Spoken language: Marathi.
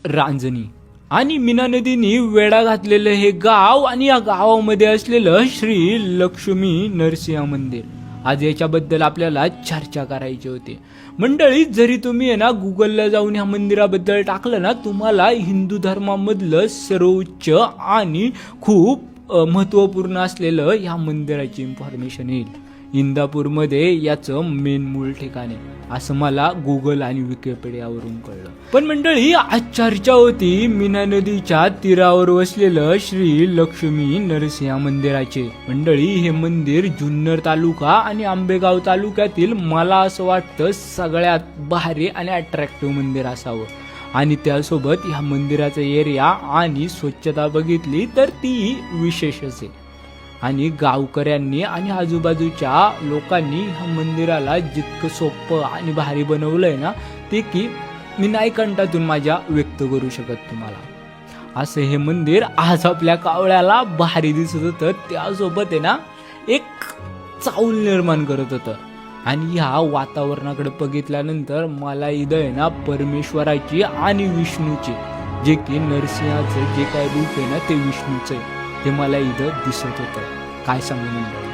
रांजणी आणि मीना नदीने वेढा घातलेलं हे गाव आणि या गावामध्ये असलेलं श्री लक्ष्मी नरसिंह मंदिर, आज याच्याबद्दल आपल्याला चर्चा करायची होती. मंडळी, जरी तुम्ही आहे ना गुगलला जाऊन ह्या मंदिराबद्दल टाकलं ना, तुम्हाला हिंदू धर्मामधलं सर्वोच्च आणि खूप महत्त्वपूर्ण असलेलं ह्या मंदिराची इन्फॉर्मेशन येईल. इंदापूरमध्ये याचं मेन मूळ ठिकाण आहे असं मला गुगल आणि विकिपीडियावरून कळलं. पण मंडळी, आज चर्चा होती मीना नदीच्या तीरावर वसलेलं श्री लक्ष्मी नरसिंह मंदिराचे. मंडळी, हे मंदिर जुन्नर तालुका आणि आंबेगाव तालुक्यातील मला असं वाटतं सगळ्यात भारी आणि अट्रॅक्टिव्ह मंदिर असावं. आणि त्यासोबत ह्या मंदिराचा एरिया आणि स्वच्छता बघितली तर ती विशेषच आहे. आणि गावकऱ्यांनी आणि आजूबाजूच्या लोकांनी ह्या मंदिराला जितकं सोपं आणि भारी बनवलंय ना, ते की मी नाही कंठातून माझ्या व्यक्त करू शकत तुम्हाला. असं हे मंदिर आज आपल्या कावळ्याला भारी दिसत होतं, त्यासोबत आहे ना एक चाऊल निर्माण करत होतं. आणि ह्या वातावरणाकडे बघितल्यानंतर मला इथं आहे ना परमेश्वराची आणि विष्णूची, जे की नरसिंहाचं जे काय रूप आहे ना ते विष्णूचं आहे, ते मला इथं दिसत होतं. काय सांगू मंडळी.